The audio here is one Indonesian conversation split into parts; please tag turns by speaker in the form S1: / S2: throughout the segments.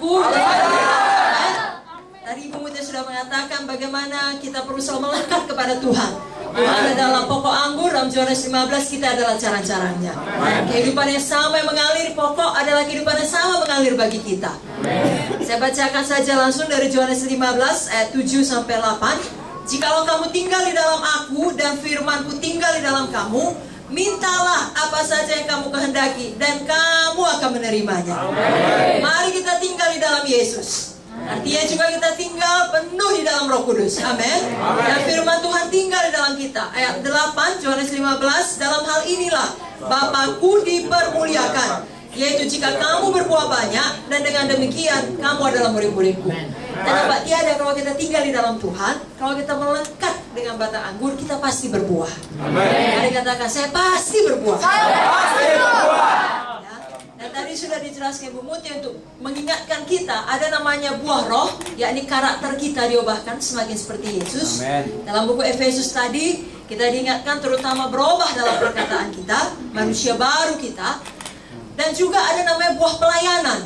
S1: aku. Tadi Ibu Mutia sudah mengatakan bagaimana kita perlu selalu melekat kepada Tuhan. Tuhan adalah pokok anggur, dalam Yohanes 15 kita adalah carang-carangnya. Kehidupan yang sama yang mengalir pokok adalah kehidupan yang sama mengalir bagi kita. Saya bacakan saja langsung dari Yohanes 15 ayat 7 sampai 8. Jikalau kamu tinggal di dalam aku dan firmanku tinggal di dalam kamu, mintalah apa saja yang kamu kehendaki dan kamu akan menerimanya. Mari kita tinggal di dalam Yesus. Artinya juga kita tinggal penuh di dalam Roh Kudus. Amin. Dan firman Tuhan tinggal di dalam kita. Ayat 8 Yohanes 15, dalam hal inilah Bapa-Ku dipermuliakan, yaitu jika kamu berbuah banyak, dan dengan demikian kamu adalah murid-murid-Ku. Dan apa tiada kalau kita tinggal di dalam Tuhan, kalau kita melekat dengan batang anggur, kita pasti berbuah. Mari katakan, saya pasti berbuah. Dan tadi sudah dijelaskan Ibu Mutia untuk mengingatkan kita ada namanya buah roh, yakni karakter kita diubahkan semakin seperti Yesus. Dalam buku Efesus tadi kita diingatkan terutama berubah dalam perkataan kita, manusia baru kita. Dan juga ada namanya buah pelayanan.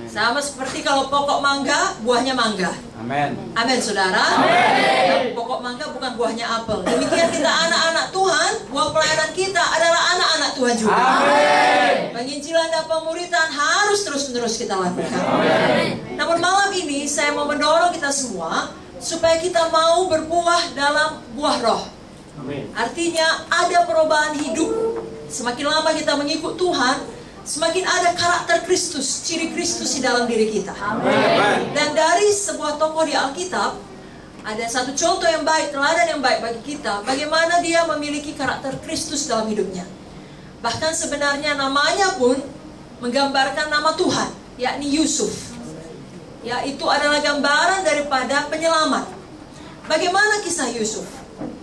S1: Sama seperti kalau pokok mangga, buahnya mangga. Amin. Amin, saudara. Amin. Pokok mangga bukan buahnya apel. Demikian kita anak-anak Tuhan, buah pelayanan kita adalah anak-anak Tuhan juga. Amin. Penginjilan dan pemuridan harus terus-menerus kita lakukan. Amin. Namun malam ini saya mau mendorong kita semua supaya kita mau berbuah dalam buah roh. Amin. Artinya ada perubahan hidup. Semakin lama kita mengikut Tuhan, semakin ada karakter Kristus, ciri Kristus di dalam diri kita. Amen. Dan dari sebuah tokoh di Alkitab, ada satu contoh yang baik, teladan yang baik bagi kita, bagaimana dia memiliki karakter Kristus dalam hidupnya. Bahkan sebenarnya namanya pun menggambarkan nama Tuhan, yakni Yusuf. Yaitu adalah gambaran daripada penyelamat. Bagaimana kisah Yusuf?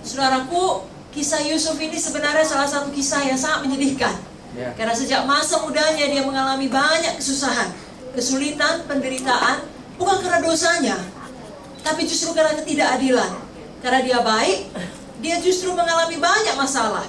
S1: Saudaraku, kisah Yusuf ini sebenarnya salah satu kisah yang sangat menyedihkan. Karena sejak masa mudanya dia mengalami banyak kesusahan, kesulitan, penderitaan, bukan karena dosanya, tapi justru karena ketidakadilan. Karena dia baik, dia justru mengalami banyak masalah.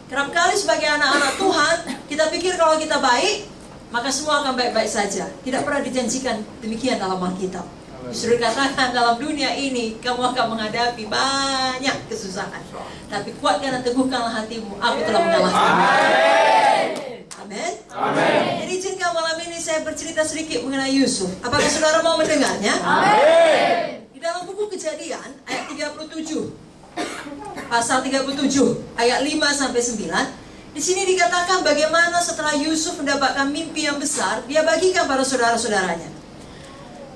S1: Kerap kali sebagai anak-anak Tuhan, kita pikir kalau kita baik, maka semua akan baik-baik saja. Tidak pernah dijanjikan demikian dalam Alkitab. Justru dikatakan dalam dunia ini kamu akan menghadapi banyak kesusahan, tapi kuatkan dan teguhkanlah hatimu, aku telah mengalahkan. Amin. Amin. Jadi izinkan malam ini saya bercerita sedikit mengenai Yusuf. Apakah saudara mau mendengarnya? Amin. Di dalam buku Kejadian ayat 37, pasal 37 ayat 5 sampai 9, di sini dikatakan bagaimana setelah Yusuf mendapatkan mimpi yang besar, dia bagikan pada saudara-saudaranya.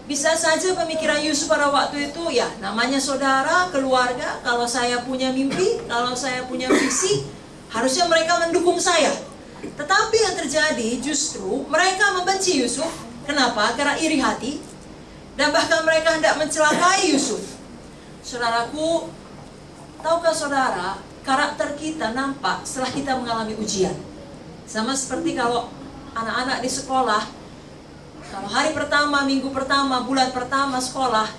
S1: Bisa saja pemikiran Yusuf pada waktu itu, ya namanya saudara, keluarga, kalau saya punya mimpi, kalau saya punya visi, harusnya mereka mendukung saya. Tetapi yang terjadi justru mereka membenci Yusuf. Kenapa? Karena iri hati. Dan bahkan mereka hendak mencelakai Yusuf. Saudaraku, tahukah saudara, karakter kita nampak setelah kita mengalami ujian. Sama seperti kalau anak-anak di sekolah, kalau hari pertama, minggu pertama, bulan pertama sekolah,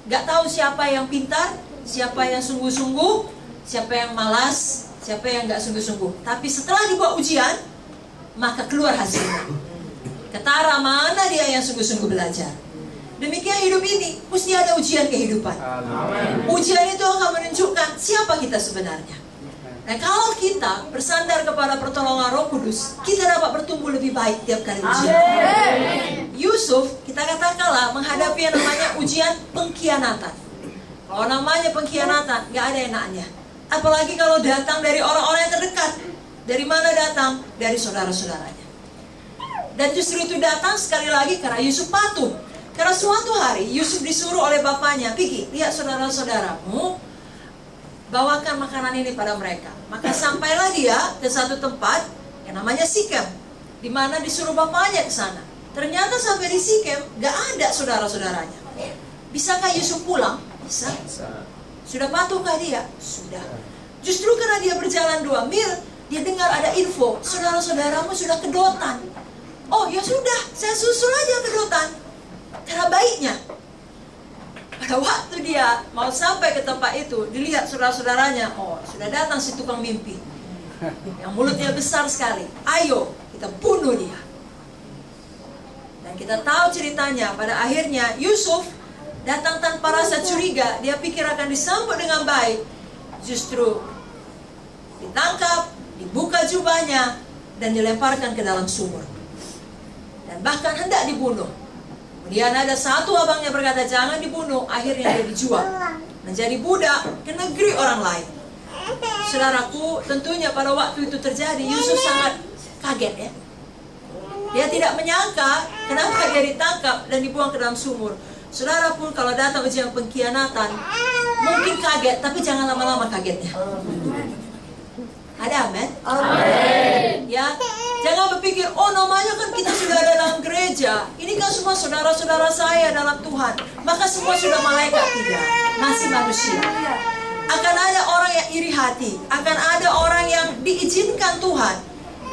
S1: gak tahu siapa yang pintar, siapa yang sungguh-sungguh, siapa yang malas, siapa yang gak sungguh-sungguh. Tapi setelah dibuat ujian, maka keluar hasilnya. Ketara mana dia yang sungguh-sungguh belajar. Demikian hidup ini, mesti ada ujian kehidupan. Ujian itu akan menunjukkan siapa kita sebenarnya. Nah, kalau kita bersandar kepada pertolongan Roh Kudus, kita dapat bertumbuh lebih baik tiap kali ujian. Yusuf, kita katakanlah menghadapi yang namanya ujian pengkhianatan. Kalau namanya pengkhianatan, gak ada enaknya. Apalagi kalau datang dari orang-orang yang terdekat. Dari mana datang? Dari saudara-saudaranya. Dan justru itu datang sekali lagi karena Yusuf patuh. Karena suatu hari Yusuf disuruh oleh bapaknya, pergi, lihat saudara-saudaramu, bawakan makanan ini pada mereka. Maka sampailah dia ke satu tempat yang namanya Sikem, di mana disuruh bapaknya ke sana. Ternyata sampai di Sikem gak ada saudara-saudaranya. Bisakah Yusuf pulang? Bisa. Sudah patuhkah dia? Sudah. Justru karena dia berjalan 2 mil, dia dengar ada info, saudara-saudaramu sudah ke Dotan. Oh ya sudah, saya susul aja ke Dotan. Karena baiknya. Pada waktu dia mau sampai ke tempat itu, dilihat saudara-saudaranya, oh sudah datang si tukang mimpi, yang mulutnya besar sekali. Ayo, kita bunuh dia. Dan kita tahu ceritanya, pada akhirnya Yusuf datang tanpa rasa curiga. Dia pikir akan disambut dengan baik. Justru ditangkap, dibuka jubahnya, dan dilemparkan ke dalam sumur. Dan bahkan hendak dibunuh. Kemudian ada satu abangnya berkata, jangan dibunuh. Akhirnya dia dijual menjadi budak ke negeri orang lain. Saudaraku, tentunya pada waktu itu terjadi, Yusuf sangat kaget ya. Dia tidak menyangka kenapa dia ditangkap dan dibuang ke dalam sumur. Saudara pun kalau datang ujian pengkhianatan, mungkin kaget, tapi jangan lama-lama kagetnya. Ada amin? Ya, jangan berpikir, oh namanya kan kita sudah ada dalam gereja, ini kan semua saudara-saudara saya dalam Tuhan, maka semua sudah malaikat. Tidak, masih manusia. Akan ada orang yang iri hati, akan ada orang yang diizinkan Tuhan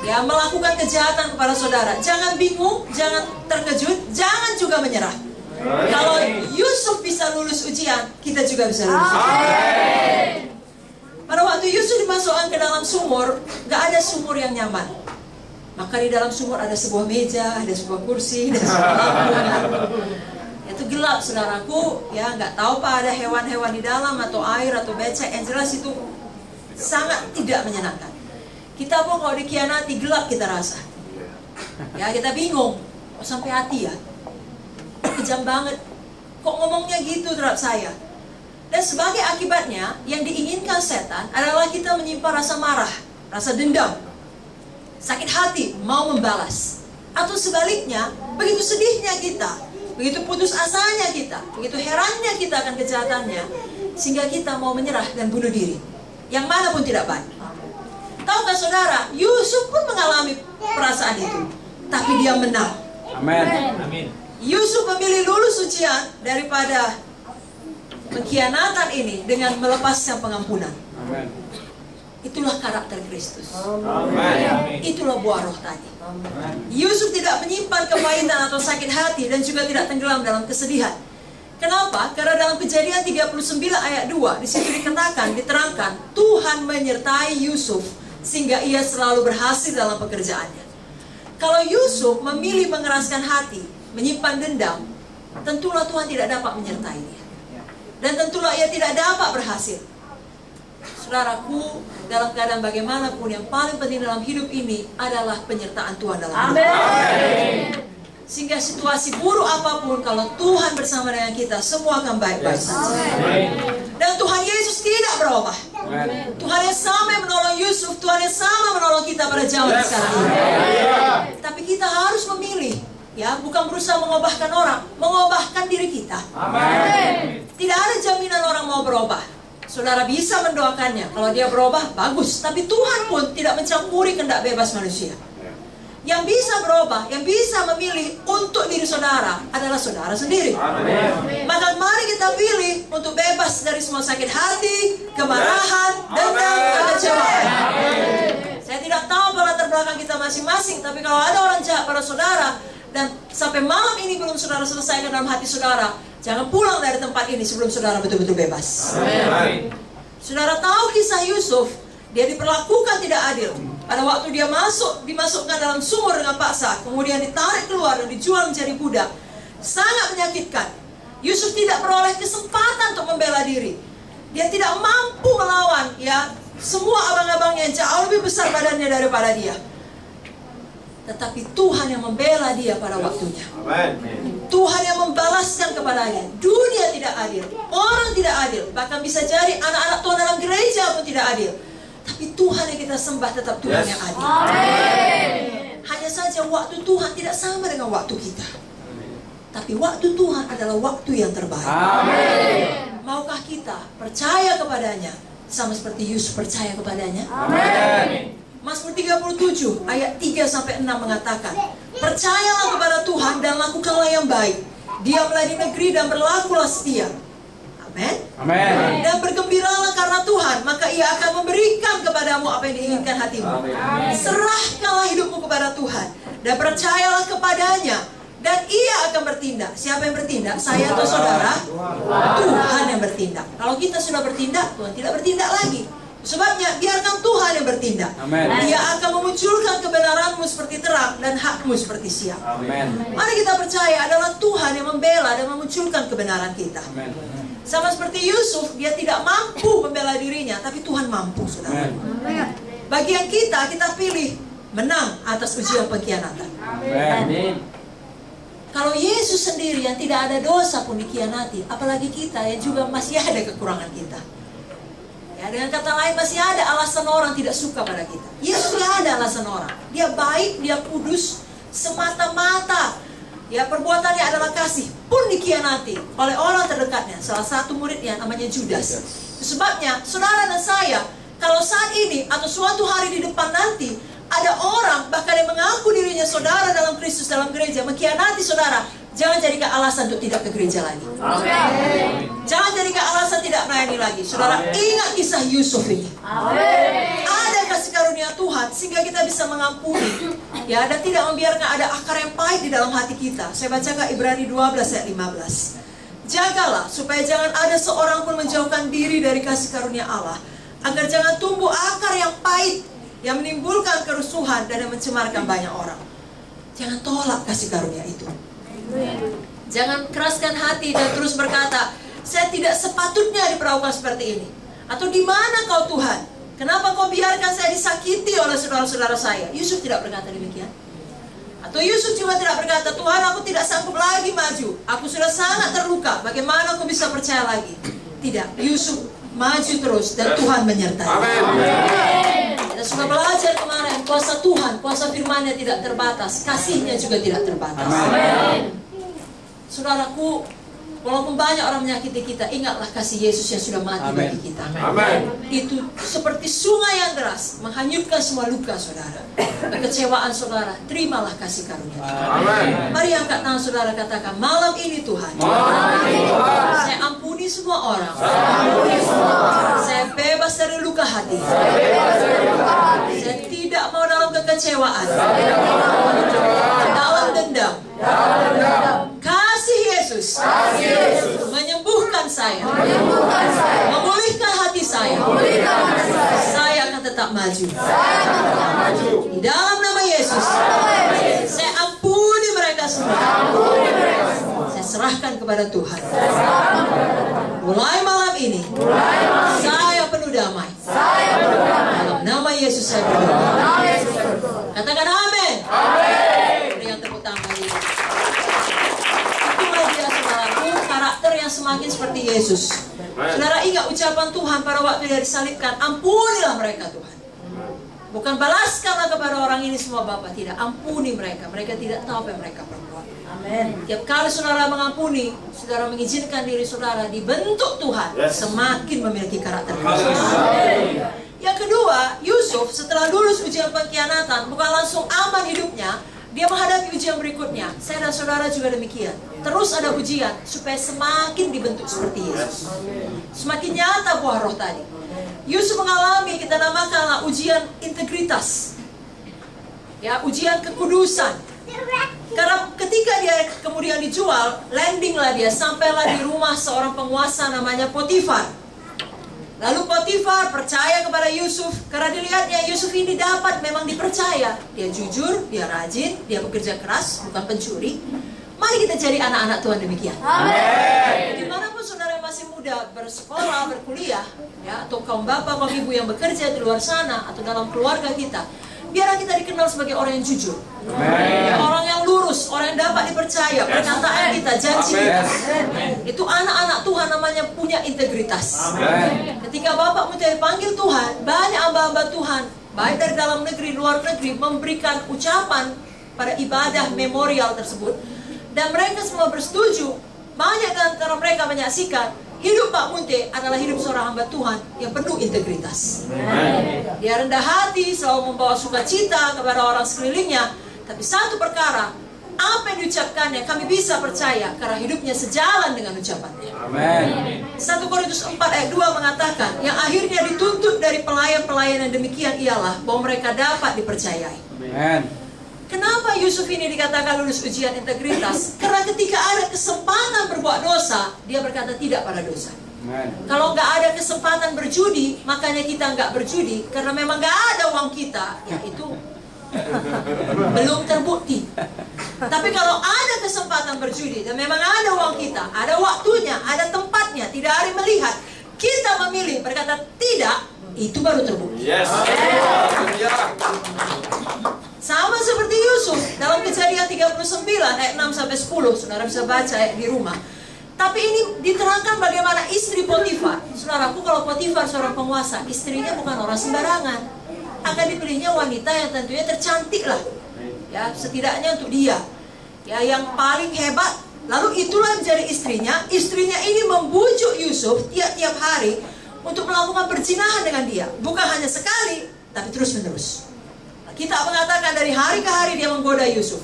S1: ya melakukan kejahatan kepada saudara. Jangan bingung, jangan terkejut, jangan juga menyerah. Kalau Yusuf bisa lulus ujian, kita juga bisa lulus ujian. Pada waktu Yusuf dimasukkan ke dalam sumur, gak ada sumur yang nyaman. Maka di dalam sumur ada sebuah meja, ada sebuah kursi, ada sebuah lampu. Itu gelap, saudaraku. Ya, nggak tahu pak ada hewan-hewan di dalam atau air atau becek. Yang jelas itu sangat tidak menyenangkan. Kita pun kalau dikhianati gelap kita rasa. Ya, kita bingung. Kok sampai hati ya? Kejam banget. Kok ngomongnya gitu terhadap saya? Dan sebagai akibatnya, yang diinginkan setan adalah kita menyimpan rasa marah, rasa dendam, sakit hati, mau membalas. Atau sebaliknya, begitu sedihnya kita, begitu putus asanya kita, begitu herannya kita akan kejahatannya, sehingga kita mau menyerah dan bunuh diri. Yang mana pun tidak baik. Tahukah saudara, Yusuf pun mengalami perasaan itu, tapi dia menang.
S2: Amin.
S1: Yusuf memilih lulus ujian daripada pengkhianatan ini dengan melepaskan pengampunan.
S2: Amin.
S1: Itulah karakter Kristus.
S2: Amin.
S1: Itulah buah roh tadi. Yusuf tidak menyimpan kepahitan atau sakit hati dan juga tidak tenggelam dalam kesedihan. Kenapa? Karena dalam Kejadian 39 ayat 2 di situ dikatakan, diterangkan, Tuhan menyertai Yusuf sehingga ia selalu berhasil dalam pekerjaannya. Kalau Yusuf memilih mengeraskan hati, menyimpan dendam, tentulah Tuhan tidak dapat menyertai dia. Dan tentulah ia tidak dapat berhasil. Saudaraku, dalam keadaan bagaimanapun, yang paling penting dalam hidup ini adalah penyertaan Tuhan dalam hidup. Amin. Sehingga situasi buruk apapun, kalau Tuhan bersama dengan kita, semua akan baik-baik saja. Dan Tuhan Yesus tidak berubah. Tuhan yang sama yang menolong Yusuf, Tuhan yang sama menolong kita pada zaman sekarang ini. Tapi kita harus memilih, ya, bukan berusaha mengubahkan orang, mengubahkan diri kita. Amin. Tidak ada jaminan orang mau berubah. Saudara bisa mendoakannya, kalau dia berubah, bagus. Tapi Tuhan pun tidak mencampuri kehendak bebas manusia. Yang bisa berubah, yang bisa memilih untuk diri saudara adalah saudara sendiri. Amin. Maka mari kita pilih untuk bebas dari semua sakit hati, kemarahan, dendam, kekecewaan. Saya tidak tahu latar belakang kita masing-masing, tapi kalau ada orang jahat pada saudara dan sampai malam ini belum saudara selesaikan dalam hati saudara, jangan pulang dari tempat ini sebelum saudara betul-betul bebas. Amin. Saudara tahu kisah Yusuf, dia diperlakukan tidak adil. Pada waktu dia dimasukkan dalam sumur dengan paksa, kemudian ditarik keluar dan dijual menjadi budak. Sangat menyakitkan. Yusuf tidak beroleh kesempatan untuk membela diri. Dia tidak mampu melawan, ya, semua abang-abangnya yang jauh lebih besar badannya daripada dia. Tetapi Tuhan yang membela dia pada waktunya. Tuhan yang membalaskan kepadanya. Dunia tidak adil, orang tidak adil, bahkan bisa jadi anak-anak Tuhan dalam gereja pun tidak adil. Tapi Tuhan yang kita sembah tetap Tuhan yang adil. Amin. Hanya saja waktu Tuhan tidak sama dengan waktu kita. Tapi waktu Tuhan adalah waktu yang terbaik. Amin. Maukah kita percaya kepadanya sama seperti Yusuf percaya kepadanya? Amin. Mazmur 37 ayat 3-6 mengatakan, percayalah kepada Tuhan dan lakukanlah yang baik. Diamlah di negeri dan berlakulah setia. Amin. Amin. Dan bergembiralah karena Tuhan, maka Ia akan memberikan kepadamu apa yang diinginkan hatimu. Amin. Serahkanlah hidupmu kepada Tuhan dan percayalah kepadanya, dan Ia akan bertindak. Siapa yang bertindak? Saya atau saudara? Tuhan yang bertindak. Kalau kita sudah bertindak, Tuhan tidak bertindak lagi. Sebabnya biarkan Tuhan yang bertindak.
S2: Amen.
S1: Dia akan memunculkan kebenaranmu seperti terang dan hakmu seperti siang.
S2: Amen.
S1: Mari kita percaya adalah Tuhan yang membela dan memunculkan kebenaran kita.
S2: Amen.
S1: Sama seperti Yusuf, dia tidak mampu membela dirinya, tapi Tuhan mampu, saudara. Bagian kita pilih menang atas ujian pengkhianatan.
S2: Amen.
S1: Kalau Yesus sendiri yang tidak ada dosa pun dikhianati, apalagi kita yang juga masih ada kekurangan kita. Ya, dengan kata lain masih ada alasan orang tidak suka pada kita. Yesus tidak ada alasan orang. Dia baik, dia kudus, semata-mata. Ya, perbuatannya adalah kasih, pun dikhianati oleh orang terdekatnya. Salah satu muridnya namanya Judas. Sebabnya, saudara dan saya, kalau saat ini atau suatu hari di depan nanti ada orang bahkan yang mengaku dirinya saudara dalam Kristus dalam gereja mengkhianati saudara, jangan jadikan alasan untuk tidak ke gereja lagi. Amen. Jangan jadikan alasan tidak melayani lagi. Saudara, ingat kisah Yusuf ini. Amen. Ada kasih karunia Tuhan sehingga kita bisa mengampuni, ya, dan tidak membiarkan ada akar yang pahit di dalam hati kita. Saya bacakan Ibrani 12 ayat 15. Jagalah supaya jangan ada seorang pun menjauhkan diri dari kasih karunia Allah, agar jangan tumbuh akar yang pahit yang menimbulkan kerusuhan dan yang mencemarkan banyak orang. Jangan tolak kasih karunia itu. Jangan keraskan hati dan terus berkata, saya tidak sepatutnya diperlakukan seperti ini. Atau di mana kau Tuhan? Kenapa kau biarkan saya disakiti oleh saudara-saudara saya? Yusuf tidak berkata demikian. Atau Yusuf juga tidak berkata, Tuhan, aku tidak sanggup lagi maju. Aku sudah sangat terluka. Bagaimana aku bisa percaya lagi? Tidak. Yusuf maju terus dan Tuhan menyertai. Amin. Kita sudah belajar kemarin, kuasa Tuhan, kuasa firman-Nya tidak terbatas, kasih-Nya juga tidak terbatas. Amin. Saudaraku, walaupun banyak orang menyakiti kita, ingatlah kasih Yesus yang sudah mati bagi kita. Amin. Itu seperti sungai yang deras, menghanyutkan semua luka saudara. Kekecewaan saudara, terimalah kasih karunia. Amin. Mari angkat tangan saudara, katakan, malam ini Tuhan, saya ampuni semua orang. Saya bebas dari luka hati. Saya tidak mau dalam kekecewaan, dalam dendam. Kasih Yesus menyembuhkan saya, memulihkan hati saya. Saya akan tetap maju. Di dalam nama Yesus, saya ampuni mereka semua. Saya serahkan kepada Tuhan. Mulai malam ini, saya penuh damai. Dalam nama Yesus saya berdoa. Katakan amin. Beri yang tepuk tangan bagi dia. Itulah dia saudaraku, karakter yang semakin seperti Yesus. Saudara ingat ucapan Tuhan pada waktu dia disalibkan, ampunilah mereka Tuhan. Bukan balaskanlah kepada orang ini semua Bapa, tidak, ampuni mereka. Mereka tidak tahu apa yang mereka perbuat. Amin. Tiap kali saudara mengampuni, saudara mengizinkan diri saudara dibentuk Tuhan, semakin memiliki karakter Yesus. Yang kedua, Yusuf setelah lulus ujian pengkhianatan, bukan langsung aman hidupnya, dia menghadapi ujian berikutnya. Saya dan saudara juga demikian. Terus ada ujian supaya semakin dibentuk seperti Yesus. Semakin nyata buah roh tadi. Yusuf mengalami, kita namakanlah ujian integritas, ya, ujian kekudusan. Karena ketika dia kemudian dijual, landinglah dia, sampailah di rumah seorang penguasa namanya Potifar. Lalu Potifar percaya kepada Yusuf karena dilihatnya Yusuf ini dapat memang dipercaya. Dia jujur, dia rajin, dia bekerja keras, bukan pencuri. Mari kita jadi anak-anak Tuhan demikian. Amin. Dimanapun saudara yang masih muda bersekolah, berkuliah, ya, atau kaum bapak, kaum ibu yang bekerja di luar sana atau dalam keluarga kita, biarlah kita dikenal sebagai orang yang jujur. Ya, orang yang lurus, orang yang dapat dipercaya. Perkataan kita, janji kita, itu anak-anak Tuhan namanya punya integritas. Amen. Ketika bapak muda panggil Tuhan, banyak hamba-hamba Tuhan, baik dari dalam negeri, luar negeri, memberikan ucapan pada ibadah memorial tersebut. Dan mereka semua bersetuju. Banyak di antara mereka menyaksikan hidup Pak Munte adalah hidup seorang hamba Tuhan yang penuh integritas. Dia rendah hati, selalu membawa sukacita kepada orang sekelilingnya. Tapi satu perkara, apa yang diucapkannya kami bisa percaya karena hidupnya sejalan dengan ucapannya. Amen. 1 Korintus 4 ayat 2 mengatakan, yang akhirnya dituntut dari pelayan-pelayan yang demikian ialah bahwa mereka dapat dipercayai. Amen. Kenapa Yusuf ini dikatakan lulus ujian integritas? Karena ketika ada kesempatan berbuat dosa, dia berkata tidak pada dosa. Kalau nggak ada kesempatan berjudi, makanya kita nggak berjudi karena memang nggak ada uang kita, ya itu belum terbukti. Tapi kalau ada kesempatan berjudi dan memang ada uang kita, ada waktunya, ada tempatnya, tidak ada yang melihat, kita memilih berkata tidak, itu baru terbukti.
S2: Yes.
S1: Sama seperti Yusuf dalam Kejadian 39 ayat 6 sampai 10, saudara bisa baca ayat di rumah. Tapi ini diterangkan bagaimana istri Potifar. Saudaraku, kalau Potifar seorang penguasa, istrinya bukan orang sembarangan. Akan dipilihnya wanita yang tentunya tercantik lah, ya setidaknya untuk dia, ya yang paling hebat. Lalu itulah menjadi istrinya. Istrinya ini membujuk Yusuf tiap-tiap hari untuk melakukan perzinahan dengan dia. Bukan hanya sekali, tapi terus-menerus. Kita mengatakan dari hari ke hari dia menggoda Yusuf.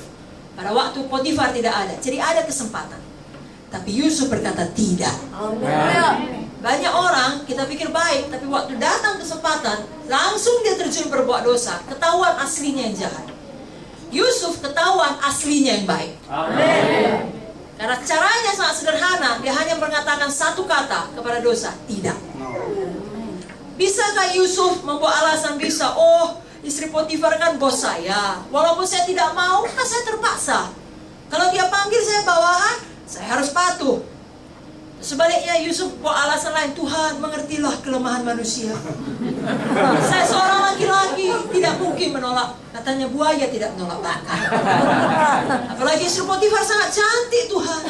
S1: Pada waktu Potifar tidak ada, jadi ada kesempatan. Tapi Yusuf berkata tidak. Banyak orang kita pikir baik, tapi waktu datang kesempatan, langsung dia terjun berbuat dosa. Ketahuan aslinya yang jahat. Yusuf ketahuan aslinya yang baik.
S2: Amin.
S1: Karena caranya sangat sederhana. Dia hanya mengatakan satu kata kepada dosa, tidak. Bisakah Yusuf membuat alasan? Bisa. Oh, istri Potifar kan bos saya. Walaupun saya tidak mau, kan saya terpaksa. Kalau dia panggil saya bawahan, saya harus patuh. Sebaliknya Yusuf buat alasan lain. Tuhan, mengertilah kelemahan manusia. Saya seorang laki-laki, tidak mungkin menolak. Katanya buaya tidak menolak bakar. Apalagi istri Potifar sangat cantik, Tuhan.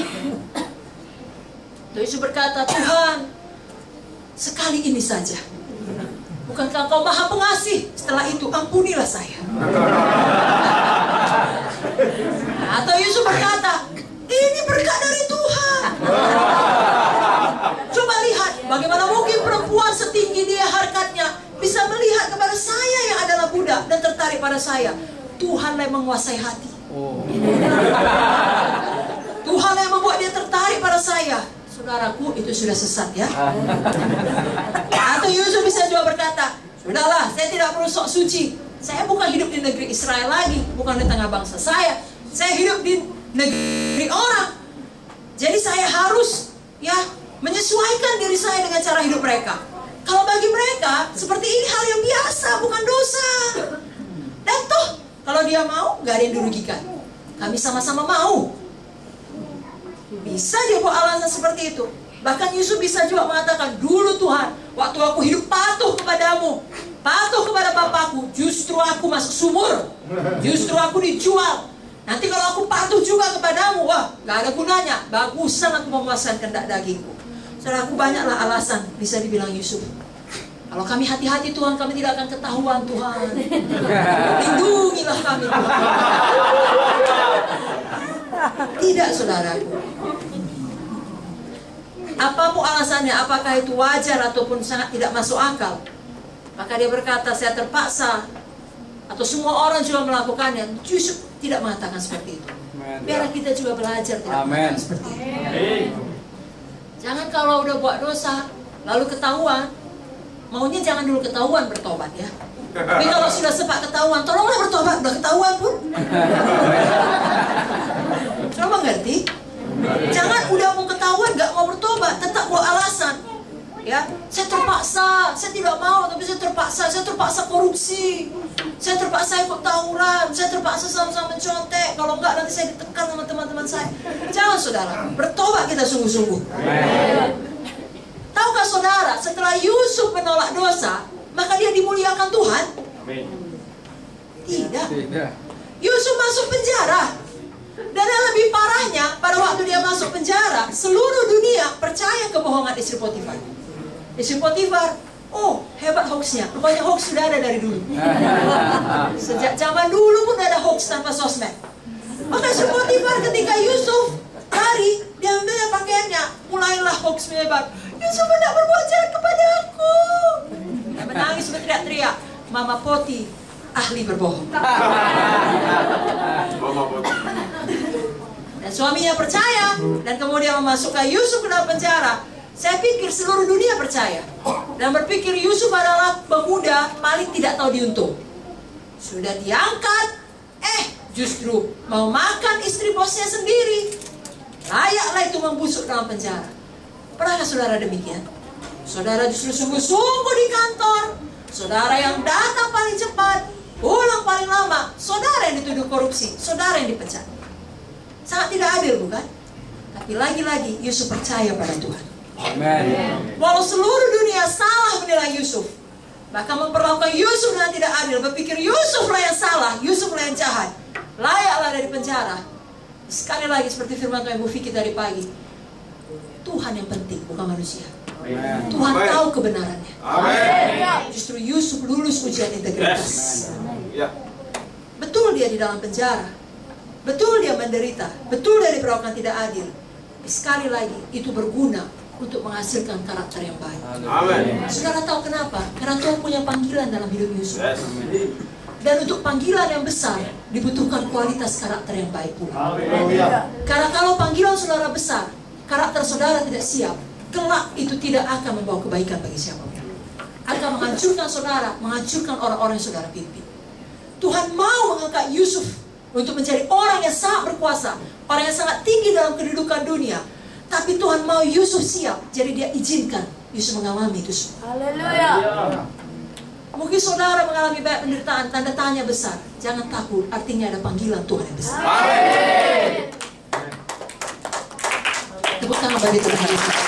S1: Yusuf berkata, Tuhan, sekali ini saja. Bukankah Kau maha pengasih? Setelah itu ampunilah saya. Atau Yusuf berkata, ini berkat dari Tuhan. Coba lihat bagaimana mungkin perempuan setinggi dia harkatnya bisa melihat kepada saya yang adalah budak dan tertarik pada saya. Tuhanlah yang menguasai hati. Tuhanlah yang membuat dia tertarik pada saya. Saudaraku, itu sudah sesat ya. Atau Yusuf bisa juga berkata, sudahlah, saya tidak perlu sok suci. Saya bukan hidup di negeri Israel lagi, bukan di tengah bangsa saya. Saya hidup di negeri orang. Jadi saya harus ya menyesuaikan diri saya dengan cara hidup mereka. Kalau bagi mereka seperti ini hal yang biasa, bukan dosa. Dan toh kalau dia mau, gak ada yang dirugikan. Kami sama-sama mau. Bisa dia buat alasan seperti itu. Bahkan Yusuf bisa juga mengatakan, dulu Tuhan, waktu aku hidup patuh kepadamu, patuh kepada bapakku, justru aku masuk sumur, justru aku dijual. Nanti kalau aku patuh juga kepadamu, wah, gak ada gunanya. Bagusan aku memuaskan kehendak dagingku. Saudara, aku banyaklah alasan bisa dibilang Yusuf. Kalau kami hati-hati Tuhan, kami tidak akan ketahuan Tuhan. Lindungilah kami Tuhan. Tidak, saudaraku. Apapun alasannya, apakah itu wajar ataupun sangat tidak masuk akal, maka dia berkata, saya terpaksa. Atau semua orang juga melakukannya. Yusuf tidak mengatakan seperti itu. Biar kita juga belajar tidak mengatakan seperti itu. Jangan kalau udah buat dosa lalu ketahuan, maunya jangan dulu ketahuan bertobat ya. Tapi kalau sudah sempat ketahuan, tolonglah bertobat. Udah ketahuan pun. Coba mengerti? Jangan udah mau ketahuan gak mau bertobat, tetap buat alasan. Ya, saya terpaksa, saya tidak mau, tapi saya terpaksa korupsi, saya terpaksa ikut tawuran, saya terpaksa sama-sama mencontek. Kalau enggak nanti saya ditekan sama teman-teman saya. Jangan saudara, bertobat kita sungguh-sungguh. Tahukah saudara, setelah Yusuf menolak dosa, maka dia dimuliakan Tuhan? Tidak. Yusuf masuk penjara. Dan yang lebih parahnya, pada waktu dia masuk penjara, seluruh dunia percaya kebohongan istri Potifar. Istri Potifar, oh hebat hoaxnya. Rupanya hoax sudah ada dari dulu. Sejak zaman dulu pun ada hoax tanpa sosmed. Maka istri Potifar ketika Yusuf lari, dia ambil pakaiannya, mulailah hoax menyebar. Yusuf tidak berbuat jahat kepada aku. Dia menangis berteriak-teriak, Mama Poti ahli berbohong. Dan suaminya percaya, dan kemudian memasukkan Yusuf ke dalam penjara. Saya pikir seluruh dunia percaya dan berpikir Yusuf adalah pemuda paling tidak tahu diuntung. Sudah diangkat, justru mau makan istri bosnya sendiri. Layaklah itu membusuk dalam penjara. Pernahkah saudara demikian? Saudara justru sungguh-sungguh di kantor. Saudara yang datang paling cepat, pulang paling lama. Saudara yang dituduh korupsi, saudara yang dipecat. Sangat tidak adil, bukan? Tapi lagi-lagi Yusuf percaya pada Tuhan.
S2: Amen.
S1: Walau seluruh dunia salah menilai Yusuf, bahkan memperlakukan Yusuf dengan tidak adil, berpikir Yusuf lah yang salah, Yusuf lah yang jahat, layaklah dari penjara. Sekali lagi seperti firman Tuhan Ibu Vicky tadi pagi, Tuhan yang penting, bukan manusia.
S2: Amen.
S1: Tuhan tahu kebenarannya.
S2: Amen.
S1: Justru Yusuf lulus ujian integritas.
S2: Ya.
S1: Betul dia di dalam penjara, betul dia menderita, betul dia diperlakukan tidak adil. Tapi sekali lagi itu berguna untuk menghasilkan karakter yang baik.
S2: Amen.
S1: Saudara tahu kenapa? Karena Tuhan punya panggilan dalam hidup Yusuf.
S2: Yes.
S1: Dan untuk panggilan yang besar dibutuhkan kualitas karakter yang baik pula.
S2: Haleluya.
S1: Karena kalau panggilan saudara besar, karakter saudara tidak siap, kelak itu tidak akan membawa kebaikan bagi siapapun. Akan menghancurkan saudara, menghancurkan orang-orang yang saudara pimpin. Tuhan mau mengangkat Yusuf untuk menjadi orang yang sangat berkuasa, orang yang sangat tinggi dalam kedudukan dunia. Tapi Tuhan mau Yusuf siap, jadi dia izinkan Yusuf mengalami itu semua.
S3: Haleluya.
S1: Mungkin saudara mengalami banyak penderitaan, tanda tanya besar. Jangan takut, artinya ada panggilan Tuhan yang besar.
S2: Amen.
S1: Tepuk tangan bagi Tuhan Yesus.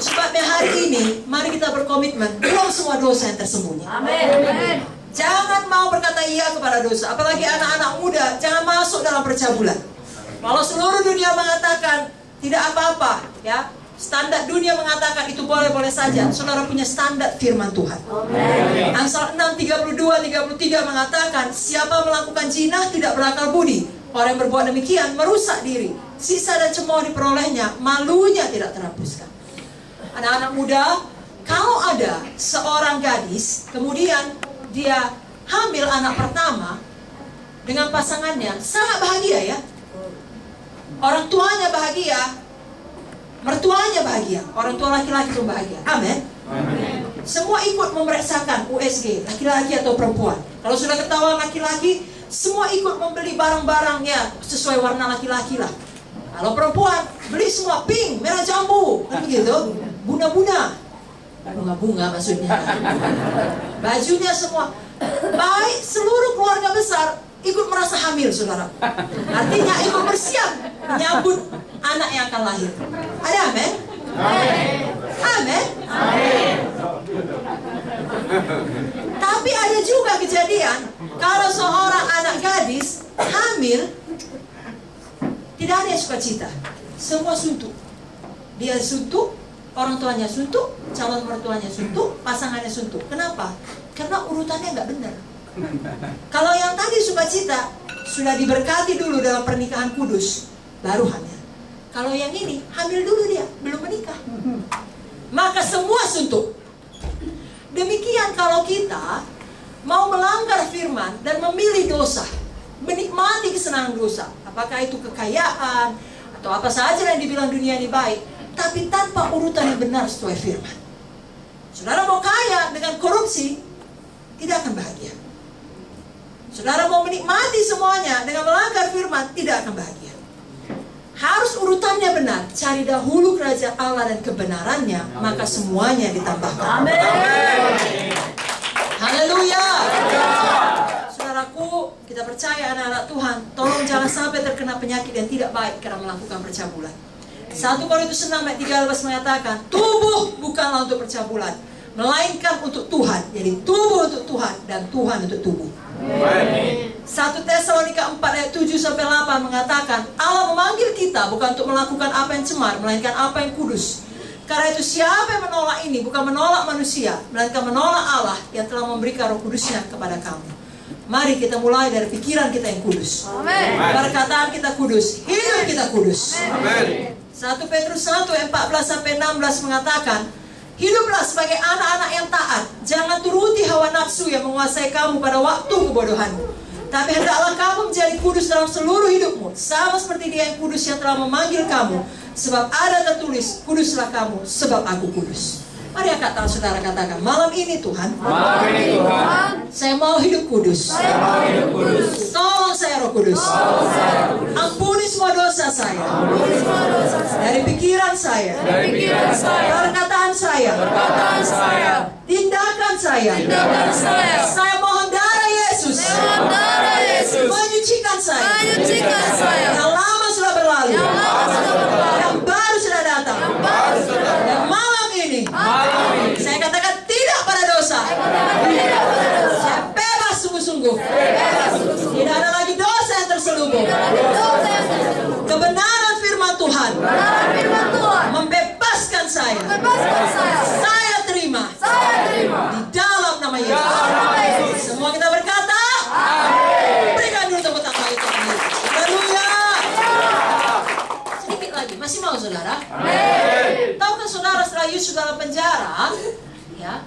S1: Sebabnya hari ini, mari kita berkomitmen buang semua dosa yang tersembunyi.
S3: Amin.
S1: Jangan mau berkata iya kepada dosa. Apalagi anak-anak muda, jangan masuk dalam percabulan. Walau seluruh dunia mengatakan tidak apa-apa, ya, standar dunia mengatakan itu boleh-boleh saja. Saudara punya standar firman Tuhan. Amsal 6:32-33 mengatakan, siapa melakukan zina tidak berakal budi. Orang yang berbuat demikian merusak diri. Sisa dan cemooh diperolehnya, malunya tidak terhapuskan. Anak-anak muda, kalau ada seorang gadis, kemudian dia hamil anak pertama dengan pasangannya, sangat bahagia ya. Orang tuanya bahagia, mertuanya bahagia, orang tua laki-laki pun bahagia. Amin. Semua ikut memeriksakan USG, laki-laki atau perempuan. Kalau sudah ketahuan laki-laki, semua ikut membeli barang-barangnya sesuai warna laki-laki lah. Kalau perempuan, beli semua pink, merah jambu, kan begitu. Bunga-bunga, bunga-bunga maksudnya. Bajunya semua. Baik, seluruh keluarga besar ikut merasa hamil, saudara. Artinya ikut bersiap menyambut anak yang akan lahir. Ada amin? Amin. Amin. Tapi ada juga kejadian kalau seorang anak gadis hamil, tidak ada yang sukacita, semua suntuk. Dia suntuk, orang tuanya suntuk, calon mertuanya suntuk, pasangannya suntuk. Kenapa? Karena urutannya nggak benar. Kalau yang tadi sukacita sudah diberkati dulu dalam pernikahan kudus, baru hamil. Kalau yang ini hamil dulu dia, belum menikah, maka semua suntuk. Demikian kalau kita mau melanggar firman dan memilih dosa, menikmati kesenangan dosa, apakah itu kekayaan atau apa saja yang dibilang dunia ini baik, tapi tanpa urutan yang benar sesuai firman. Saudara mau kaya dengan korupsi, tidak akan bahagia. Saudara mau menikmati semuanya dengan melanggar firman, tidak akan bahagia. Harus urutannya benar. Cari dahulu kerajaan Allah dan kebenarannya, maka semuanya ditambahkan. Amin. Haleluya. Saudaraku, kita percaya anak-anak Tuhan, tolong jangan sampai terkena penyakit yang tidak baik karena melakukan percabulan. 1 Korintus 6:13 mengatakan, tubuh bukanlah untuk percabulan, melainkan untuk Tuhan. Jadi tubuh untuk Tuhan dan Tuhan untuk tubuh. 1 Tesalonika 4:7-8 mengatakan, Allah memanggil kita bukan untuk melakukan apa yang cemar, melainkan apa yang kudus. Karena itu siapa yang menolak ini bukan menolak manusia, melainkan menolak Allah yang telah memberikan Roh Kudusnya kepada kamu. Mari kita mulai dari pikiran kita yang kudus. Amen. Perkataan kita kudus, hidup kita kudus. Amen. 1 Petrus 1:14-16 mengatakan, hiduplah sebagai anak-anak yang taat. Jangan turuti hawa nafsu yang menguasai kamu pada waktu kebodohanmu. Tapi hendaklah kamu menjadi kudus dalam seluruh hidupmu, sama seperti Dia yang kudus yang telah memanggil kamu. Sebab ada tertulis, kuduslah kamu, sebab aku kudus. Mari angkat tangan saudara, katakan, malam ini Tuhan,
S2: Malam ini Tuhan,
S1: saya mau hidup kudus.
S2: saya mau hidup kudus.
S1: Tolong saya Roh Kudus. Ampuni semua dosa saya. Dari pikiran saya. Perkataan saya. Tindakan saya. Saya mohon darah Yesus. Menyucikan saya. Yang lama sudah berlalu. Yang baru sudah datang. Dan malam ini saya katakan tidak pada dosa. Saya bebas sungguh-sungguh. Tidak ada lagi dosa yang terselubung. Kebenaran firman Tuhan membebaskan saya. Saya terima di dalam nama Yesus. Semua kita berkata, berikan dulu tepuk tangan itu. Haleluya. Sedikit lagi, masih mau saudara? Tahukah saudara setelah Yusuf dalam penjara, ya,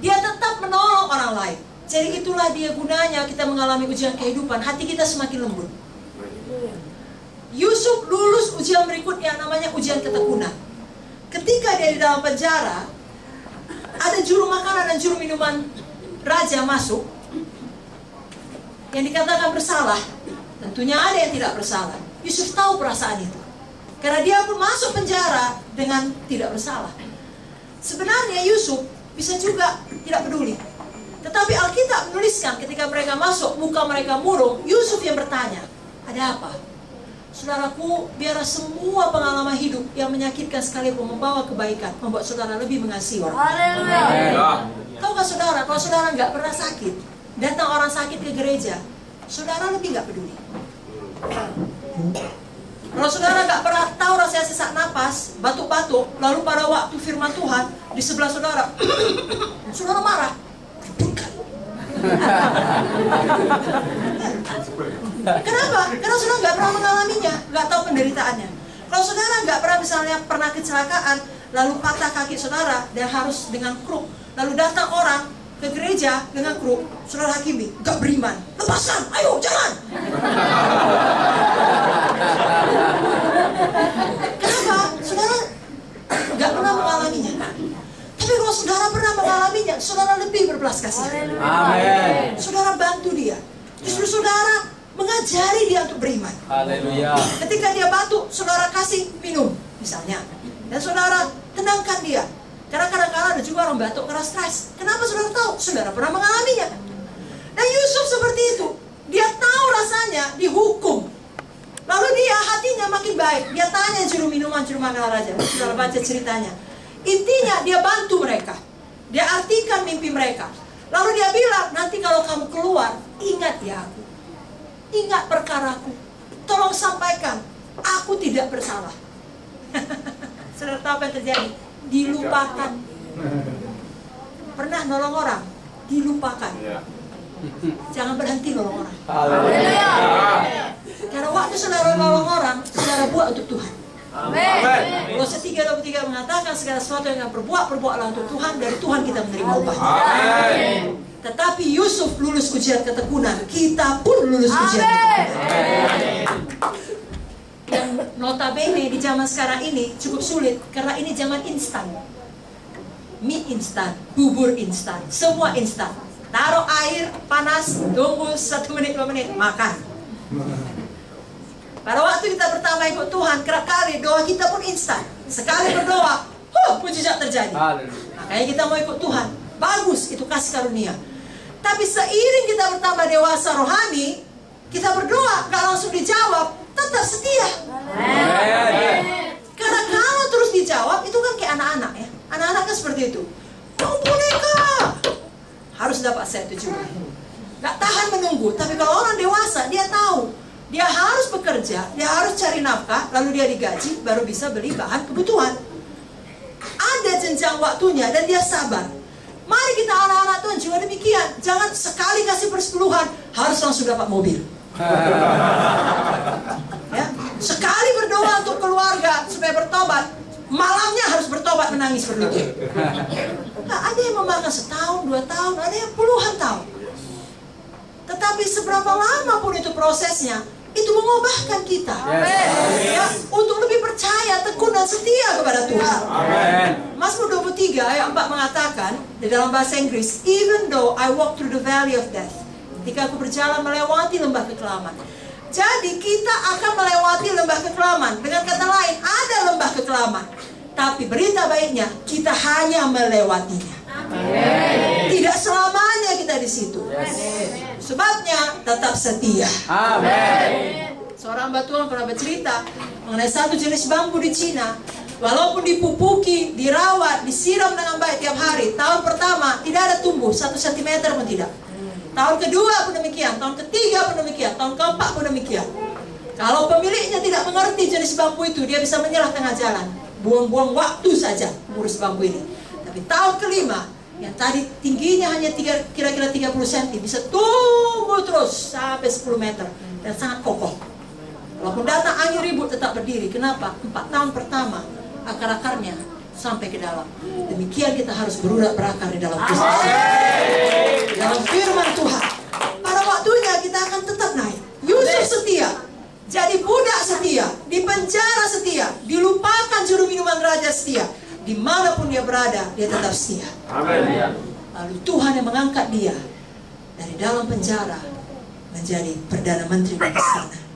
S1: dia tetap menolong orang lain. Jadi itulah dia gunanya kita mengalami ujian kehidupan, hati kita semakin lembut. Yusuf lulus ujian berikutnya namanya ujian ketekunan. Ketika dia di dalam penjara, ada juru makanan dan juru minuman raja masuk yang dikatakan bersalah. Tentunya ada yang tidak bersalah. Yusuf tahu perasaan itu, karena dia pun masuk penjara dengan tidak bersalah. Sebenarnya Yusuf bisa juga tidak peduli. Tetapi Alkitab menuliskan ketika mereka masuk, muka mereka murung. Yusuf yang bertanya, ada apa? Saudaraku, biarlah semua pengalaman hidup yang menyakitkan sekalipun membawa kebaikan, membuat saudara lebih mengasihi orang. Tahukah saudara, kalau saudara nggak pernah sakit, datang orang sakit ke gereja, saudara lebih nggak peduli. Kalau saudara nggak pernah tahu rasanya sesak napas, batuk-batuk, lalu pada waktu firman Tuhan di sebelah saudara, saudara marah. Kenapa? Karena saudara nggak pernah mengalaminya, nggak tahu penderitaannya. Kalau saudara nggak pernah kecelakaan, lalu patah kaki saudara dan harus dengan kruk, lalu datang orang ke gereja dengan kruk, saudara hakimi, nggak beriman, lepaskan, ayo jalan. Kenapa? Saudara nggak pernah mengalaminya. Tapi kalau saudara pernah mengalaminya, saudara lebih berbelas kasihan.
S2: Amin.
S1: Saudara bantu dia. Justru saudara mengajari dia untuk beriman.
S2: Haleluya.
S1: Ketika dia batuk, saudara kasih minum misalnya, dan saudara tenangkan dia. Karena kadang-kadang ada juga orang batuk karena stres. Kenapa saudara tahu? Saudara pernah mengalaminya. Dan Yusuf seperti itu. Dia tahu rasanya dihukum. Lalu dia hatinya makin baik. Dia tanya juru minuman, juru makanan raja. Saudara baca ceritanya. Intinya dia bantu mereka. Dia artikan mimpi mereka. Lalu dia bilang, nanti kalau kamu keluar, ingat ya aku. Ingat perkaraku. Tolong sampaikan, aku tidak bersalah. Saudara tahu apa yang terjadi? Dilupakan. Pernah nolong orang? Dilupakan. Jangan berhenti nolong orang.
S2: Haleluya.
S1: Karena waktu saudara nolong orang, saudara buat untuk Tuhan.
S2: Amin.
S1: Kolose 3:23 mengatakan segala sesuatu yang perbuatlah untuk Tuhan, dari Tuhan kita menerima upah.
S2: Amin.
S1: Tetapi Yusuf lulus ujian ketekunan, kita pun lulus ujian ketekunan. Yang notabene di zaman sekarang ini cukup sulit karena ini zaman instan. Mie instan, bubur instan, semua instan. Taruh air panas, tunggu 1 menit 2 menit, makan. Pada waktu kita pertama ikut Tuhan, kerap kali doa kita pun instan. Sekali berdoa, mujizat terjadi. Makanya kita mau ikut Tuhan. Bagus, itu kasih karunia. Tapi seiring kita bertambah dewasa rohani, kita berdoa gak langsung dijawab, tetap setia. Karena kalau terus dijawab, itu kan kayak anak-anak ya. Anak-anak kan seperti itu. Mau boneka, harus dapat set itu juga. Gak tahan menunggu. Tapi kalau orang dewasa, dia tahu dia harus bekerja, dia harus cari nafkah, lalu dia digaji, baru bisa beli bahan kebutuhan. Ada jenjang waktunya dan dia sabar. Mari kita anak-anak Tuhan juga demikian. Jangan sekali kasih persepuluhan, harus langsung dapat mobil. Ya, sekali berdoa untuk keluarga supaya bertobat, malamnya harus bertobat menangis berlutut. Nah, ada yang memakan setahun, 2 tahun, ada yang puluhan tahun. Tetapi seberapa lama pun itu prosesnya, itu mengubahkan kita. Ya, untuk lebih percaya, tekun dan setia kepada Tuhan. Mazmur 23 ayat 4 mengatakan di dalam bahasa Inggris, even though I walk through the valley of death, ketika aku berjalan melewati lembah kekelaman, Jadi kita akan melewati lembah kekelaman. Dengan kata lain, ada lembah kekelaman. Tapi berita baiknya, kita hanya melewatinya. Amen. Tidak selamanya kita di situ. Sebabnya tetap setia. Amen. Seorang hamba Tuhan pernah bercerita mengenai satu jenis bambu di Cina. Walaupun dipupuki, dirawat, disiram dengan baik tiap hari, tahun pertama tidak ada tumbuh 1 cm pun tidak. Tahun kedua pun demikian, tahun ketiga pun demikian, tahun keempat pun demikian. Kalau pemiliknya tidak mengerti jenis bambu itu, dia bisa menyerah tengah jalan, buang-buang waktu saja mengurus bambu ini. Tapi tahun kelima, yang tadi tingginya hanya kira-kira 30 cm, bisa tumbuh terus sampai 10 meter dan sangat kokoh. Walaupun datang angin ribut tetap berdiri. Kenapa? 4 tahun pertama akar-akarnya sampai ke dalam. Demikian kita harus berurat berakar di dalam Kristus. Dalam firman Tuhan, pada waktunya kita akan tetap naik. Yusuf setia, jadi budak setia, di penjara setia, dilupakan juru minuman raja setia. Dimanapun dia berada, dia tetap setia. Lalu Tuhan yang mengangkat dia dari dalam penjara menjadi Perdana Menteri di istana.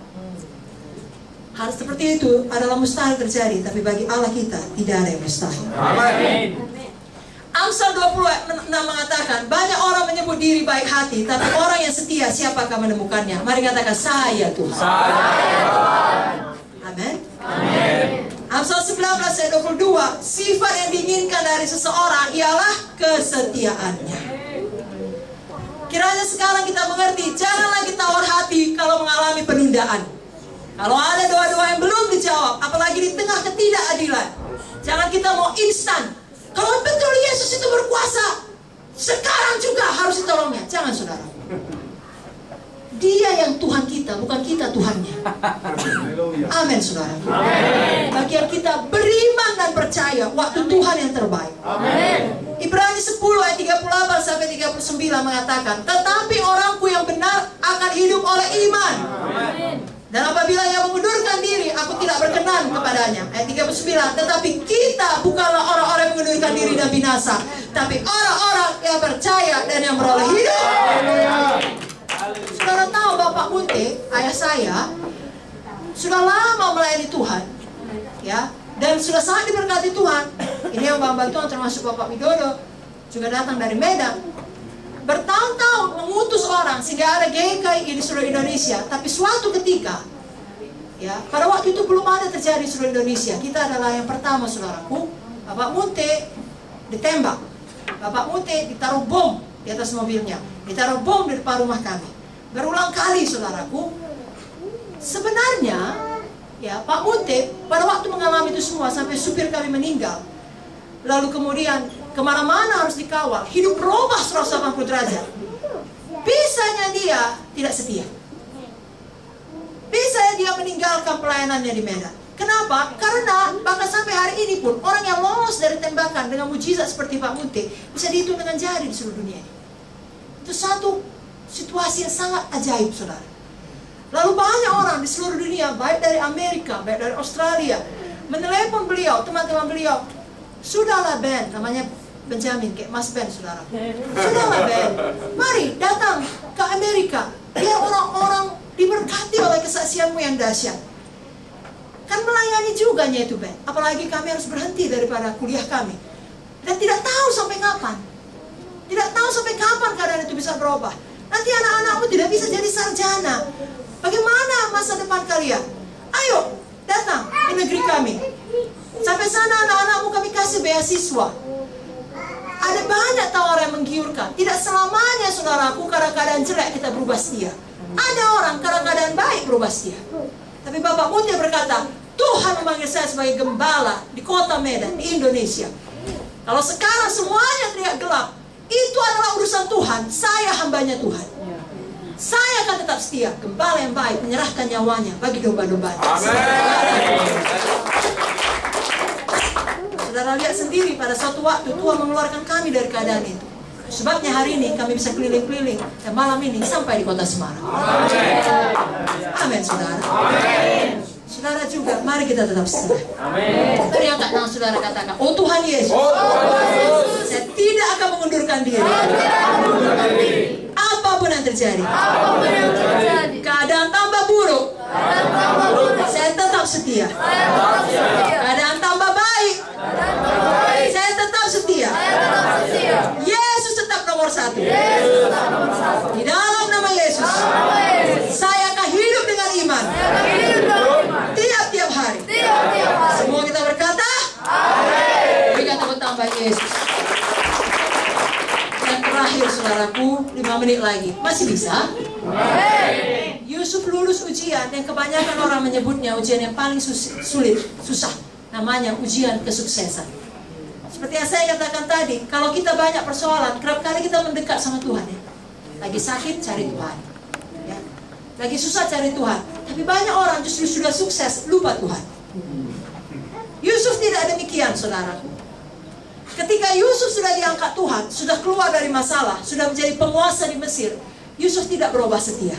S1: Hal seperti itu adalah mustahil terjadi, tapi bagi Allah kita tidak ada yang mustahil. Amin. Amsal 26 mengatakan, banyak orang menyebut diri baik hati, tapi orang yang setia siapakah menemukannya? Mari katakan, saya Tuhan. Amin. Amsal 19 ayat 22, sifat yang diinginkan dari seseorang ialah kesetiaannya. Kiranya sekarang kita mengerti, jangan lagi tawar hati kalau mengalami penundaan. Kalau ada doa-doa yang belum dijawab, apalagi di tengah ketidakadilan, jangan kita mau instan. Kalau betul Yesus itu berkuasa, sekarang juga harus ditolongnya. Jangan saudara. Dia yang Tuhan kita, bukan kita Tuhannya. Amin saudara. Amin. Bagian kita beriman dan percaya waktu Tuhan yang terbaik. Amin. Ibrani 10 ayat 38 sampai 39 mengatakan, tetapi orangku yang benar akan hidup oleh iman. Amin. Dan apabila ia mengundurkan diri, aku tidak berkenan kepadanya. Ayat 39, tetapi kita bukanlah orang-orang yang mengundurkan diri dan binasa, tapi orang-orang yang percaya dan yang beroleh hidup. Saudara tahu Bapak Munte, ayah saya, sudah lama melayani Tuhan, ya, dan sudah sangat diberkati Tuhan. Ini yang hamba Tuhan termasuk Bapak Widodo, juga datang dari Medan. Bertahun-tahun mengutus orang sehingga ada GKI di seluruh Indonesia. Tapi suatu ketika, ya, pada waktu itu belum ada terjadi di seluruh Indonesia. Kita adalah yang pertama saudaraku. Bapak Munte ditembak, Bapak Munte ditaruh bom di atas mobilnya, ditaruh bom di depan rumah kami. Berulang kali saudaraku. Sebenarnya ya, Pak Munte pada waktu mengalami itu semua sampai supir kami meninggal, lalu kemudian kemana-mana harus dikawal, hidup berubah 180 derajat. Bisanya dia tidak setia. Bisanya dia meninggalkan pelayanannya di Medan. Kenapa? Karena bahkan sampai hari ini pun orang yang lolos dari tembakan dengan mujizat seperti Pak Munte bisa dihitung dengan jari di seluruh dunia ini. Itu satu situasi yang sangat ajaib saudara. Lalu banyak orang di seluruh dunia, baik dari Amerika, baik dari Australia, menelepon beliau, teman-teman beliau. Sudahlah Ben, namanya Benjamin, kayak Mas Ben saudara. Sudahlah Ben, mari datang ke Amerika, biar orang-orang diberkati oleh kesaksianmu yang dahsyat. Kan melayani juga itu Ben, apalagi kami harus berhenti daripada kuliah kami. Dan tidak tahu sampai kapan. Tidak tahu sampai kapan keadaan itu bisa berubah. Nanti anak-anakmu tidak bisa jadi sarjana. Bagaimana masa depan kalian? Ayo, datang ke negeri kami. Sampai sana anak-anakmu kami kasih beasiswa. Ada banyak tawaran yang menggiurkan. Tidak selamanya saudaraku karena keadaan jelek kita berubah setia. Ada orang karena keadaan baik berubah setia. Tapi Bapak Munte berkata, Tuhan memanggil saya sebagai gembala di kota Medan, di Indonesia. Kalau sekarang semuanya teriak gelap, itu adalah urusan Tuhan. Saya hambanya Tuhan. Saya akan tetap setia, gembala yang baik menyerahkan nyawanya bagi domba-dombanya. Saudara lihat sendiri pada suatu waktu Tuhan mengeluarkan kami dari keadaan itu. Sebabnya hari ini kami bisa keliling-keliling dan malam ini sampai di kota Semarang. Amin saudara. Amin. Saudara juga, mari kita tetap setia. Amin. Tadi angkat tangan saudara katakan, oh Tuhan Yesus, saya tidak akan mengundurkan diri. Apapun yang terjadi. Keadaan tambah buruk, tetap setia. Keadaan tambah baik. Saya tetap setia. Yesus tetap nomor satu. Di dalam nama Yesus, saya akan hidup dengan iman. Tiap-tiap hari. Semua kita berkata, berikan tepuk tangan bagi Yesus. Yang terakhir saudaraku, 5 menit lagi. Masih bisa? Yusuf lulus ujian yang kebanyakan orang menyebutnya ujian yang paling susah. Namanya ujian kesuksesan. Seperti yang saya katakan tadi, kalau kita banyak persoalan, kerap kali kita mendekat sama Tuhan ya. Lagi sakit, cari Tuhan ya. Lagi susah, cari Tuhan. Tapi banyak orang justru sudah sukses, lupa Tuhan. Yusuf tidak demikian, saudaraku. Ketika Yusuf sudah diangkat Tuhan, sudah keluar dari masalah, sudah menjadi penguasa di Mesir, Yusuf tidak berubah setia.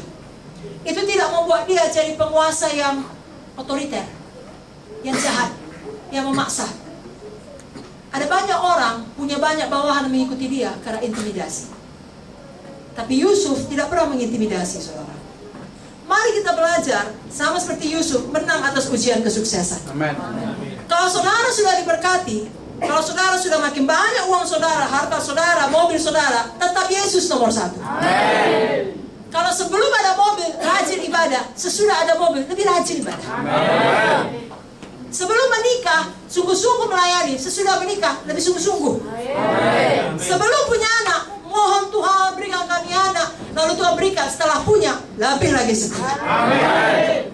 S1: Itu tidak membuat dia jadi penguasa yang otoriter, yang jahat, yang memaksa. Ada banyak orang punya banyak bawahan mengikuti dia karena intimidasi. Tapi Yusuf tidak pernah mengintimidasi, saudara. Mari kita belajar sama seperti Yusuf menang atas ujian kesuksesan. Amen. Kalau saudara sudah diberkati, kalau saudara sudah makin banyak uang saudara, harta saudara, mobil saudara, tetap Yesus nomor satu. Amen. Kalau sebelum ada mobil, rajin ibadah. Sesudah ada mobil, lebih rajin ibadah. Amen. Sebelum menikah, sungguh-sungguh melayani. Sesudah menikah, lebih sungguh-sungguh. Amen. Sebelum punya anak, mohon Tuhan berikan kami anak. Lalu Tuhan berikan, setelah punya, lebih lagi setia. Amen.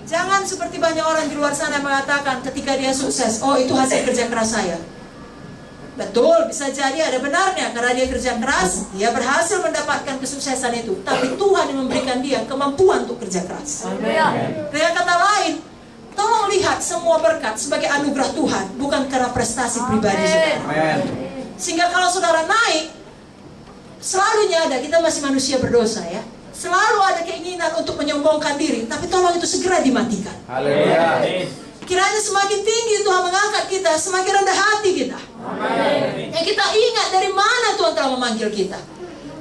S1: Jangan seperti banyak orang di luar sana yang mengatakan ketika dia sukses, oh itu hasil kerja keras saya. Betul, bisa jadi ada benarnya. Karena dia kerja keras, dia berhasil mendapatkan kesuksesan itu. Tapi Tuhan yang memberikan dia kemampuan untuk kerja keras. Amen. Dengan kata lain, tolong lihat semua berkat sebagai anugerah Tuhan, bukan karena prestasi pribadi saudara. Amen. Sehingga kalau saudara naik, selalu ada, kita masih manusia berdosa ya. Selalu ada keinginan untuk menyombongkan diri, tapi tolong itu segera dimatikan. Haleluya. Kiranya semakin tinggi Tuhan mengangkat kita, semakin rendah hati kita. Amen. Yang kita ingat dari mana Tuhan telah memanggil kita,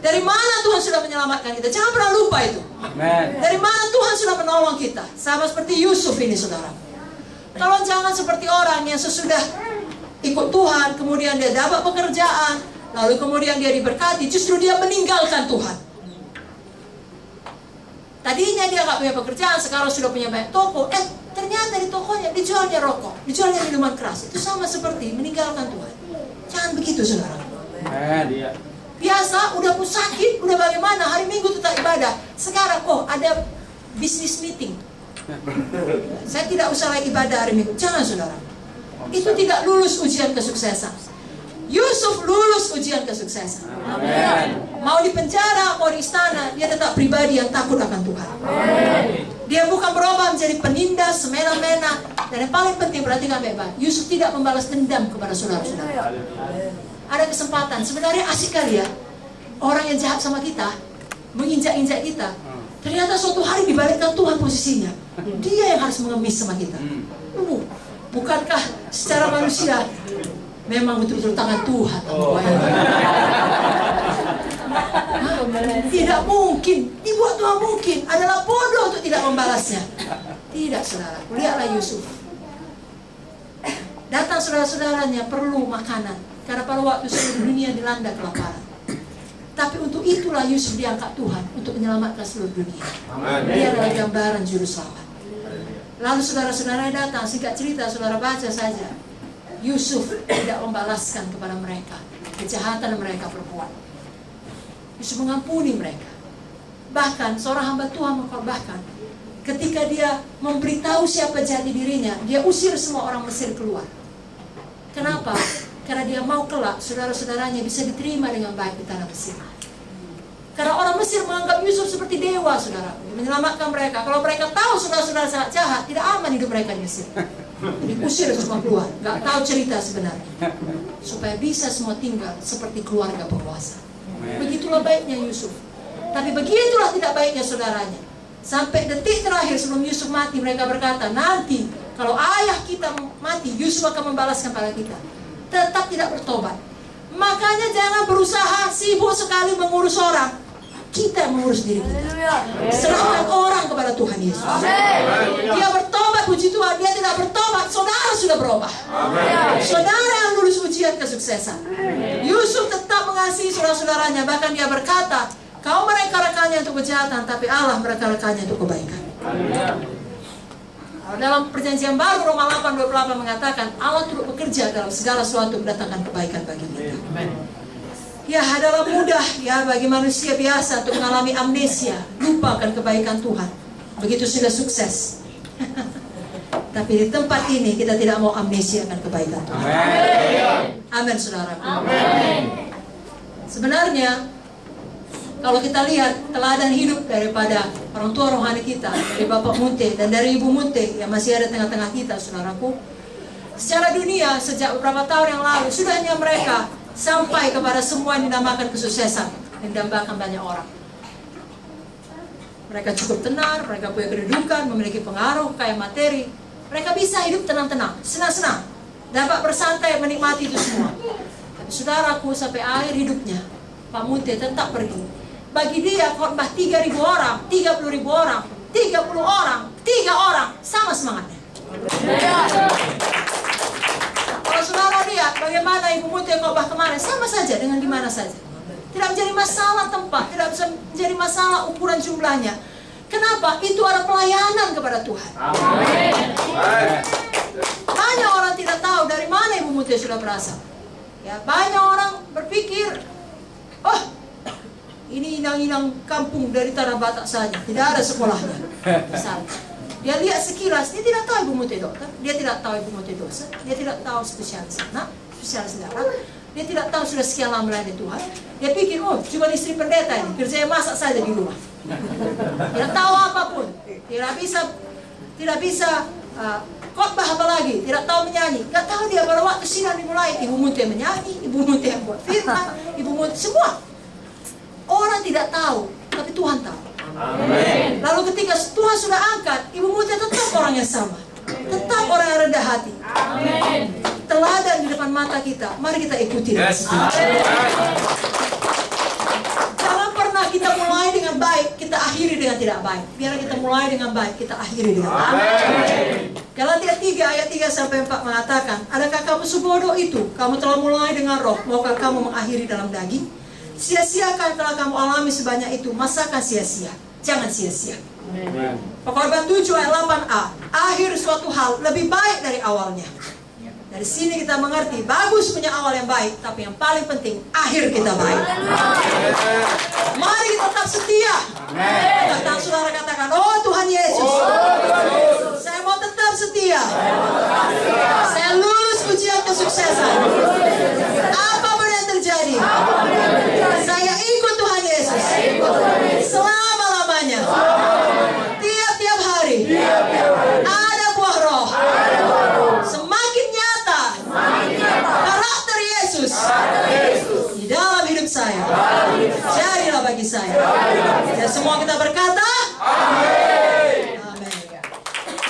S1: dari mana Tuhan sudah menyelamatkan kita. Jangan pernah lupa itu. Amen. Dari mana Tuhan sudah menolong kita. Sama seperti Yusuf ini saudara. Tolong jangan seperti orang yang sesudah ikut Tuhan, kemudian dia dapat pekerjaan, lalu kemudian dia diberkati, justru dia meninggalkan Tuhan. Tadinya dia gak punya pekerjaan, sekarang sudah punya banyak toko. Ternyata di tokonya dijualnya rokok, dijualnya minuman keras. Itu sama seperti meninggalkan Tuhan. Jangan begitu saudara. Biasa udah sakit, udah bagaimana, hari Minggu tetap ibadah. Sekarang ada business meeting, saya tidak usah lagi ibadah hari Minggu. Jangan saudara. Itu tidak lulus ujian kesuksesan. Yusuf lulus ujian kesuksesan. Amen. Mau di penjara, mau di istana, dia tetap pribadi yang takut akan Tuhan. Amen. Dia bukan berubah menjadi penindas, semena-mena. Dan yang paling penting, perhatikan baik-baik, Yusuf tidak membalas dendam kepada saudara-saudara. Ada kesempatan, sebenarnya asik kali ya, orang yang jahat sama kita, menginjak-injak kita, ternyata suatu hari dibalikkan Tuhan posisinya. Dia yang harus mengemis sama kita. Bukankah secara manusia memang betul-betul tangan Tuhan? Tidak mungkin. Dibuat Tuhan mungkin. Adalah bodoh untuk tidak membalasnya. Tidak saudara. Lihatlah Yusuf. Datang saudara-saudaranya perlu makanan. Karena pada waktu seluruh dunia dilanda kelaparan. Tapi untuk itulah Yusuf diangkat Tuhan untuk menyelamatkan seluruh dunia. Dia adalah gambaran juru selamat. Lalu saudara-saudara datang, singkat cerita saudara baca saja. Yusuf tidak membalaskan kepada mereka kejahatan yang mereka perbuat. Yusuf mengampuni mereka. Bahkan seorang hamba Tuhan mengkhotbahkan, ketika dia memberitahu siapa jati dirinya, dia usir semua orang Mesir keluar. Kenapa? Karena dia mau kelak saudara-saudaranya bisa diterima dengan baik di tanah Mesir. Karena orang Mesir menganggap Yusuf seperti dewa, saudara, menyelamatkan mereka. Kalau mereka tahu saudara-saudara sangat jahat, tidak aman hidup mereka di Mesir. Diusir semua keluar, gak tahu cerita sebenarnya, supaya bisa semua tinggal seperti keluarga penguasa. Begitulah baiknya Yusuf. Tapi begitulah tidak baiknya saudaranya. Sampai detik terakhir sebelum Yusuf mati, mereka berkata, nanti kalau ayah kita mati, Yusuf akan membalaskan pada kita. Tetap tidak bertobat. Makanya jangan berusaha sibuk sekali mengurus orang. Kita yang mengurus diri kita. Serahkan orang kepada Tuhan Yesus. Dia bertobat puji Tuhan, dia tidak bertobat, saudara sudah berubah. Saudara yang lulus ujian kesuksesan. Yusuf tetap mengasihi saudara-saudaranya, bahkan dia berkata, kau mereka-rekanya untuk kejahatan, tapi Allah mereka-rekanya untuk kebaikan. Dalam perjanjian baru Roma 8:28 mengatakan Allah turut bekerja dalam segala sesuatu mendatangkan kebaikan bagi kita. Ya, adalah mudah ya bagi manusia biasa untuk mengalami amnesia, lupakan kebaikan Tuhan. Begitu sudah sukses. Tapi di tempat ini kita tidak mau amnesia akan kebaikan Tuhan. Amin, saudaraku. Sebenarnya kalau kita lihat teladan hidup daripada orang tua rohani kita, dari Bapak Munte dan dari Ibu Munte yang masih ada tengah-tengah kita, saudaraku, secara dunia sejak beberapa tahun yang lalu, sudahnya mereka sampai kepada semua yang dinamakan kesuksesan, yang didambakan banyak orang. Mereka cukup tenar, mereka punya kedudukan, memiliki pengaruh, kaya materi. Mereka bisa hidup tenang-tenang, senang-senang, dapat bersantai, menikmati itu semua. Tapi saudaraku, sampai akhir hidupnya, Pak Munte tetap pergi. Bagi dia khotbah 3.000 orang, 30.000 orang, 30 orang, 3 orang, sama semangatnya. Kalau saudara lihat bagaimana Ibu Munte khotbah kemarin, sama saja dengan di mana saja. Tidak menjadi masalah tempat, tidak bisa menjadi masalah ukuran jumlahnya. Kenapa? Itu ada pelayanan kepada Tuhan. Banyak orang tidak tahu dari mana Ibu Munte sudah berasal. Ya, banyak orang berpikir, oh, ini inang-inang kampung dari Tanah Batak saja, tidak ada sekolahnya. Misalnya, dia lihat sekilas, dia tidak tahu Ibu Munte dokter, dia tidak tahu Ibu Munte dosen, dia tidak tahu spesialis anak, spesialis darah, dia tidak tahu sudah sekian lama melayani Tuhan. Dia pikir, oh, cuma istri pendeta ini, kerjanya masak saja di rumah. Tidak tahu apapun, tidak bisa khotbah apalagi, tidak tahu menyanyi. Tidak tahu dia pada waktu sidang dimulai, Ibu Munte menyanyi, Ibu Munte yang buat firman, Ibu Munte semua. Orang tidak tahu, tapi Tuhan tahu. Amen. Lalu ketika Tuhan sudah angkat, Ibu Munte tetap orang yang sama, tetap orang yang rendah hati. Amen. Teladan di depan mata kita, mari kita ikuti. Yes. Jangan pernah kita mulai dengan baik, kita akhiri dengan tidak baik. Biar kita mulai dengan baik, kita akhiri dengan baik. Galatia 3 ayat 3-4 mengatakan, adakah kamu sebodoh itu? Kamu telah mulai dengan roh, maukah kamu mengakhiri dalam daging? Sia-siakan telah kamu alami sebanyak itu, masakan sia-sia? Jangan sia-sia. Pengkhotbah 7 ayat 8a, akhir suatu hal lebih baik dari awalnya. Dari sini kita mengerti, bagus punya awal yang baik, tapi yang paling penting, akhir kita baik. Mari kita tetap setia. Kata saudara katakan, oh Tuhan Yesus, saya mau tetap setia. Saya lulus ujian kesuksesan. Apapun yang terjadi, saya ikut Tuhan Yesus selama-lamanya. Tiap-tiap hari ada buah roh. Semakin nyata karakter Yesus di dalam hidup saya. Jadilah bagi saya. Dan semua kita berkata amin.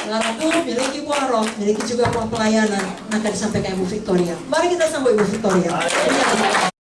S1: Saudaraku, miliki buah roh, miliki juga buah pelayanan, akan disampaikan Ibu Victoria. Mari kita sambut Ibu Victoria.